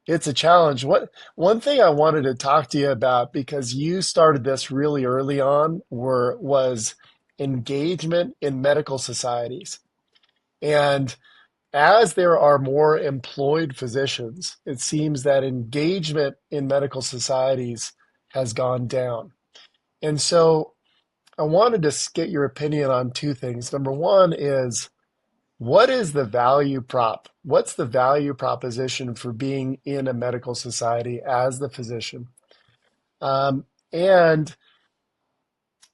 it's a challenge. What One thing I wanted to talk to you about, because you started this really early on, was engagement in medical societies. And as there are more employed physicians, it seems that engagement in medical societies has gone down. And so I wanted to get your opinion on two things. Number one is, what is the value prop? What's the value proposition for being in a medical society as the physician? And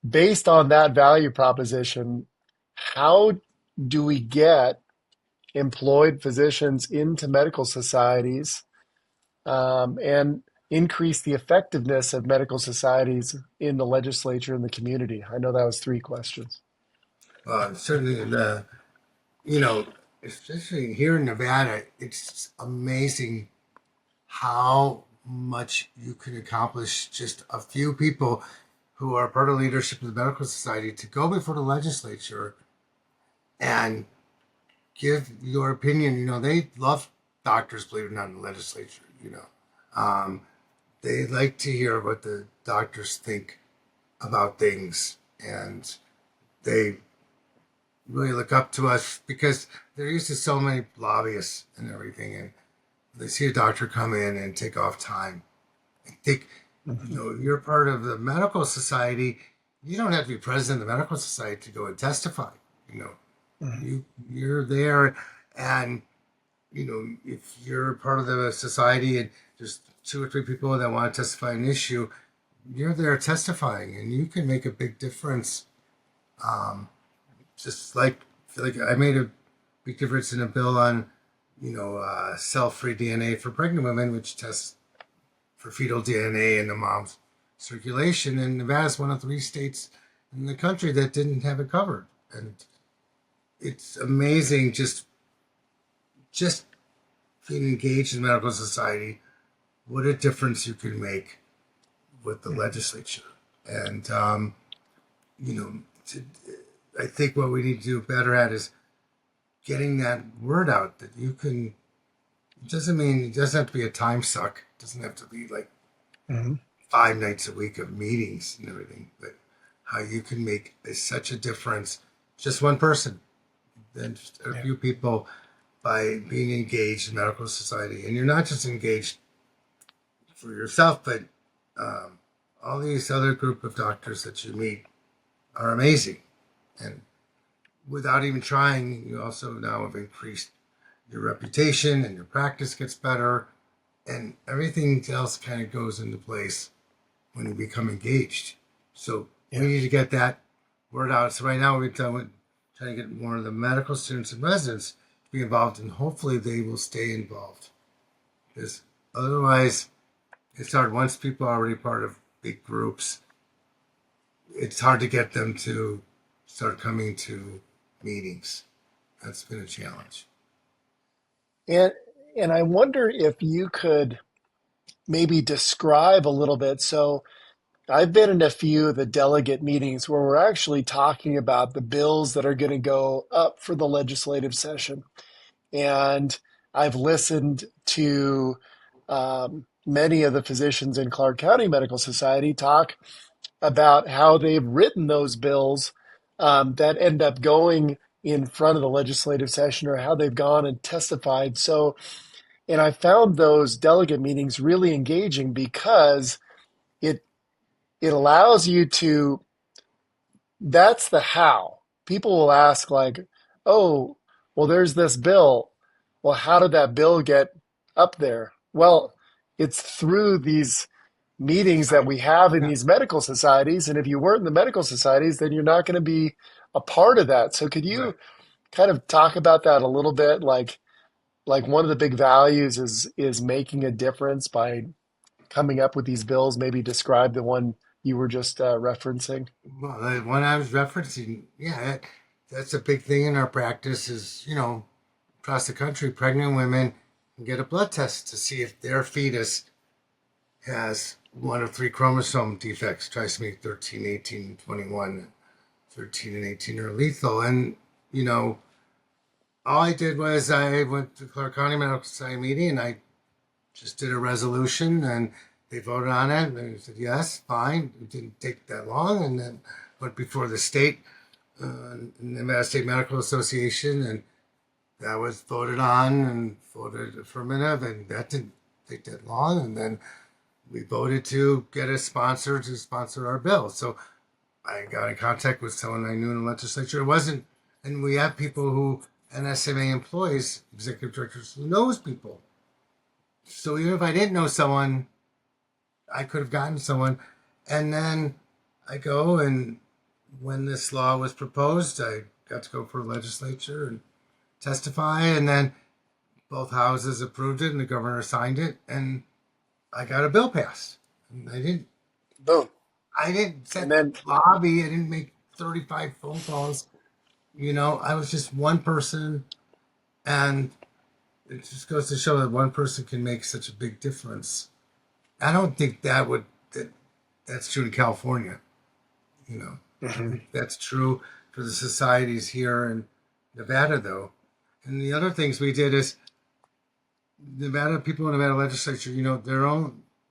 based on that value proposition, how do we get employed physicians into medical societies, and increase the effectiveness of medical societies in the legislature and the community? I know that was three questions. Certainly, you know, especially here in Nevada, it's amazing how much you can accomplish, just a few people who are part of leadership of the medical society to go before the legislature and give your opinion. They love doctors, believe it or not, in the legislature. Um, they like to hear what the doctors think about things, and they really look up to us because they're used to so many lobbyists and everything, and they see a doctor come in and take off time. I think Mhm. you're part of the medical society. You don't have to be president of the medical society to go and testify. You know, Mhm. you're there, and if you're part of the society and there's two or three people that want to testify an issue, you're there testifying, and you can make a big difference. Um, just like I made a big difference in a bill on, cell-free DNA for pregnant women, which tests for fetal DNA in the mom's circulation. And Nevada's one of three states in the country that didn't have it covered, and it's amazing just being engaged in medical society, what a difference you can make with the Mhm. legislature. And you know, to, I think what we need to do better at is getting that word out that you can. It doesn't mean it doesn't have to be a time suck. It doesn't have to be like Mhm. 5 nights a week of meetings and everything, but how you can make such a difference. Just one person, then just a Yeah. few people by being engaged in medical society, and you're not just engaged for yourself, but um, all these other group of doctors that you meet are amazing. And without even trying, you also now have increased your reputation and your practice gets better, and everything else kind of goes into place when you become engaged. So we Yeah. need to get that word out. So right now we're trying to get more of the medical students and residents to be involved, and hopefully they will stay involved. Because otherwise, it's hard. Once people are already part of big groups, it's hard to get them to start coming to meetings. That's been a challenge. And and I wonder if you could maybe describe a little bit. So I've been in a few of the delegate meetings where we're actually talking about the bills that are going to go up for the legislative session. And I've listened to many of the physicians in Clark County Medical Society talk about how they've written those bills that end up going in front of the legislative session or how they've gone and testified. So, and I found those delegate meetings really engaging because it it allows you to that's the how. People will ask, like, oh, well, there's this bill. Well, how did that bill get up there? Well, it's through these meetings that Society. we have in Yeah. these medical societies. And if you weren't in the medical societies, then you're not going to be a part of that. So could Right. you kind of talk about that a little bit? Like one of the big values is making a difference by coming up with these bills. Maybe describe the one you were just referencing. Well, the one I was referencing, yeah, that's a big thing in our practice. Is across the country, pregnant women can get a blood test to see if their fetus has one of three chromosome defects, trisomy 13, 18, 21. 13 and 18 are lethal. And, you know, all I did was I went to Clark County Medical Society meeting and I just did a resolution and they voted on it. And they said, yes, fine. It didn't take that long. And then went before the state, Nevada State Medical Association, and that was voted on and voted affirmative. And that didn't take that long. And then we voted to get a sponsor to sponsor our bill. So I got in contact with someone I knew in the legislature. It wasn't, and we have people who, NSMA employees, executive directors, who knows people. So even if I didn't know someone, I could have gotten someone. And then I go, and when this law was proposed, I got to go for legislature and testify. And then both houses approved it, and the governor signed it, and I got a bill passed. And Boom. I didn't And set then lobby. I didn't make 35 phone calls. I was just one person, and it just goes to show that one person can make such a big difference. I don't think that's true in California. You know, I don't Hmm. think that's true for the societies here in Nevada, though. And the other things we did is Nevada people in Nevada legislature.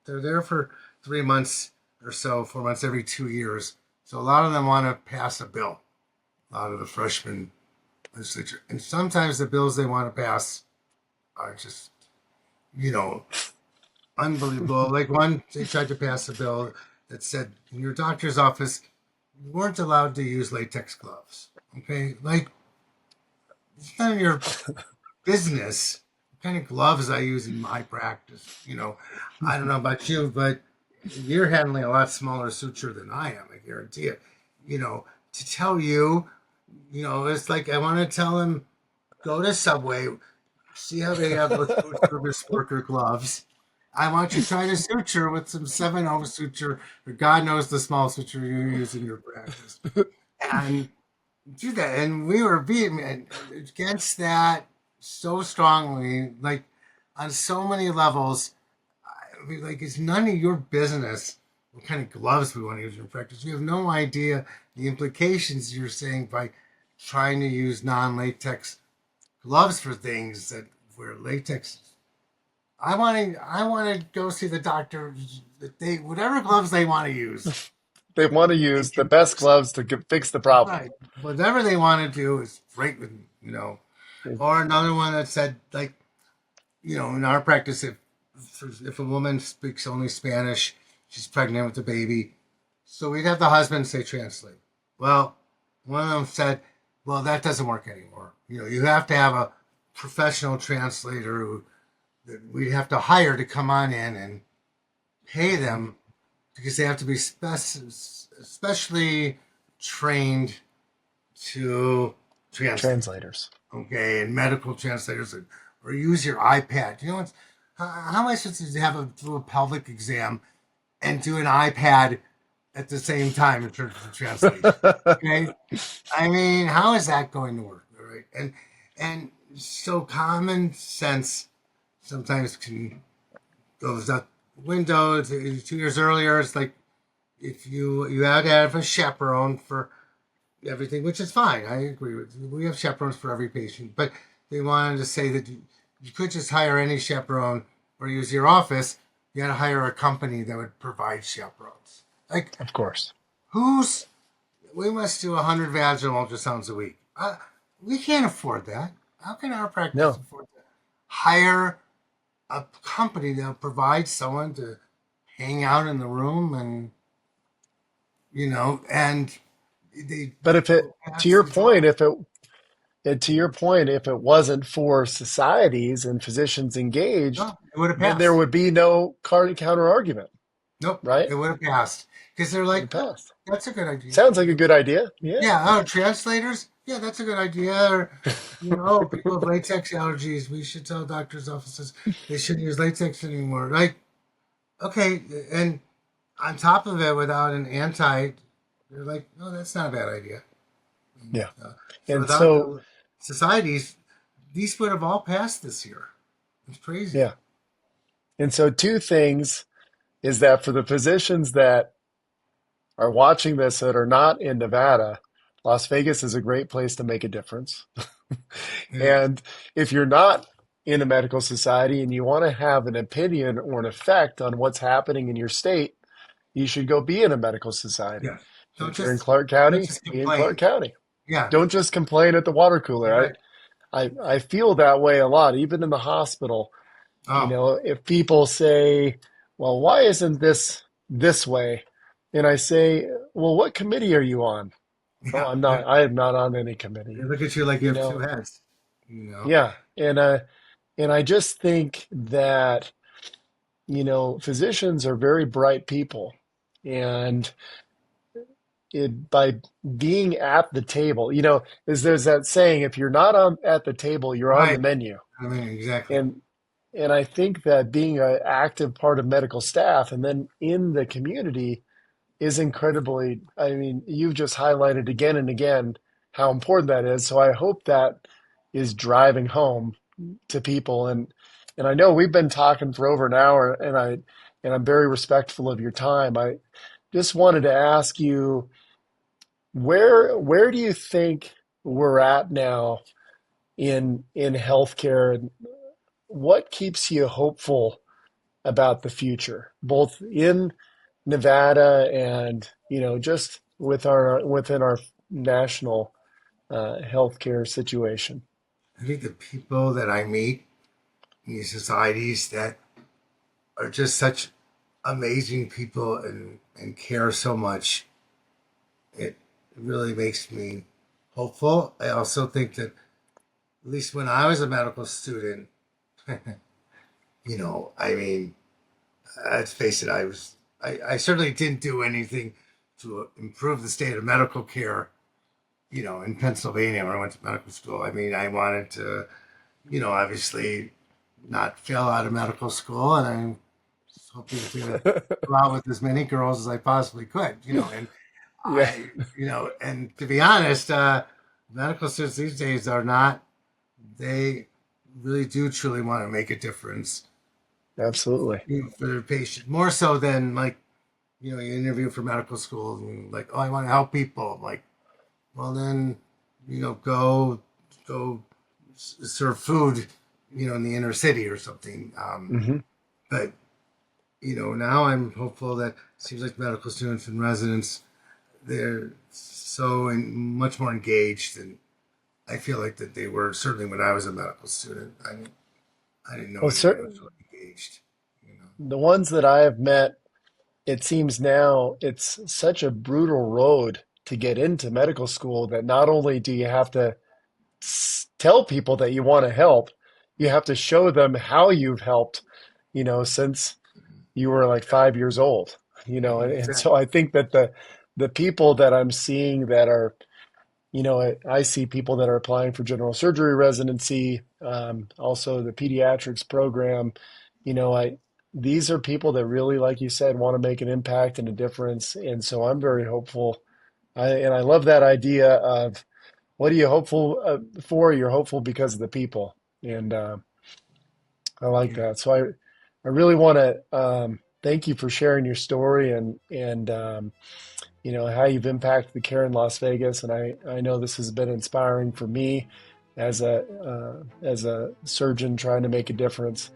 They're there for 3 months or so, 4 months every 2 years. So a lot of them want to pass a bill. A lot of the freshman legislature, and sometimes the bills they want to pass are just you know unbelievable. Like one, they tried to pass a bill that said in your doctor's office you weren't allowed to use latex gloves. Okay, like it's none of your business what kind of gloves I use in my practice. I don't know about you, but you're handling a lot smaller suture than I am. I guarantee it. To tell you, it's like I want to tell him go to Subway, see how they have those food service worker gloves. I want you to try to suture with some 7-0 suture, or God knows the small suture you use in your practice. And do that. And we were being against that so strongly, like on so many levels. Like, it's none of your business what kind of gloves we want to use in practice. You have no idea the implications you're saying by trying to use non latex gloves for things that where latex. I want to go see the doctor. That they whatever gloves they want to use, They want to they use the can best use. gloves to fix the problem. Right. Whatever they want to do is great with me. Or another one that said like in our practice, if a woman speaks only Spanish, she's pregnant with a baby, so we'd have the husband say translate. Well, one of them said, well, that doesn't work anymore. You have to have a professional translator who that we'd have to hire to come on in and pay them because they have to be especially trained to translate. Translators. Okay, and medical translators, or use your iPad. How am I supposed to do a pelvic exam and do an iPad at the same time in terms of translation? Okay, I mean, how is that going to work? All right, and so common sense sometimes can goes out the window. 2 years earlier, it's like if you had to have a chaperone for everything, which is fine. I agree with you. We have chaperones for every patient, but they wanted to say that you could just hire any chaperone or use your office. You had to hire a company that would provide chaperones. Like, Of course. who's we must do 100 vaginal ultrasounds a week. We can't afford that. How can our practice No. afford to hire a company that provides someone to hang out in the room and they But if it, go to past your the draw? point, if it wasn't for societies and physicians engaged, No, it would have then there passed. would be no counter argument, Nope, right? it would have passed because they're Would like, have oh, passed. that's a good idea. Sounds like a good idea. Yeah. Yeah, oh, translators. Yeah, that's a good idea. Or, people with latex allergies. We should tell doctors' offices they shouldn't use latex anymore. Like, okay, and on top of it, without an anti, they're like, no, that's not a bad idea. And, Yeah. so And without so, the societies, these would have all passed this year. It's crazy. yeah. And so, two things is that for the physicians that are watching this that are not in Nevada, Las Vegas is a great place to make a difference. It is. And if you're not in a medical society and you want to have an opinion or an effect on what's happening in your state, you should go be in a medical society. Yes. And Don't if you're in just Clark don't County, just be in Clark complain. County. Yeah, Don't just complain at the water you're cooler. right. I feel that way a lot, even in the hospital. Oh, If people say, well, why isn't this way? And I say, well, what committee are you on? Oh, yeah. They I am not on any they committee. look at you like you You have two know, heads. You know. yeah. And I just think that, physicians are very bright people. And by being at the table, there's that saying, if you're not at the table, you're on the Right. menu. I mean, exactly. And and I think that being an active part of medical staff and then in the community is incredibly, I mean, you've just highlighted again and again how important that is. So I hope that is driving home to people. And I know we've been talking for over an hour, and and I'm very respectful of your time. I just wanted to ask you, where do you think we're at now in healthcare, and what keeps you hopeful about the future, both in Nevada and just within our national healthcare situation? I think the people that I meet in these societies that are just such amazing people and care so much, it really makes me hopeful. I also think that at least when I was a medical student, I mean, let's face it, I certainly didn't do anything to improve the state of medical care, in Pennsylvania when I went to medical school. I mean, I wanted to, obviously not fail out of medical school, and I'm hoping to go out with as many girls as I possibly could, and Yeah, and to be honest, medical students these days are not, they really do truly want to make a difference, absolutely. for their patient, more so than like, you interview for medical school and like, oh, I want to help people. I'm like, well, then, go serve food, in the inner city or something. Hmm. But now I'm hopeful that it seems like medical students and residents, they're much more engaged than I feel like that they were certainly when I was a medical student. I didn't know Well, anybody was really engaged. the ones that I have met, it seems now it's such a brutal road to get into medical school that not only do you have to tell people that you want to help, you have to show them how you've helped, since you were like 5 years old, and Exactly. so I think that the people that I'm seeing that are, I see people that are applying for general surgery residency, also the pediatrics program. I these are people that really, like you said, want to make an impact and a difference, and so I'm very hopeful. And I love that idea of what are you hopeful for? You're hopeful because of the people, and I like Yeah. that. So I really want to thank you for sharing your story and how you've impacted the care in Las Vegas. And I know this has been inspiring for me as a surgeon trying to make a difference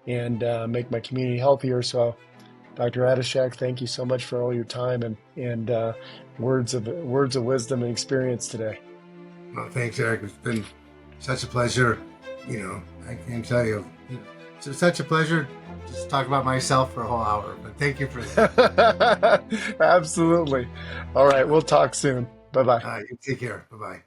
and make my community healthier. So, Dr. Adashek, thank you so much for all your time and words of wisdom and experience today. Well, thanks, Eric. It's been such a pleasure. I can't tell you. It's such a pleasure just to talk about myself for a whole hour. But thank you for that. Absolutely. All right, we'll talk soon. Bye bye. You take care. Bye bye.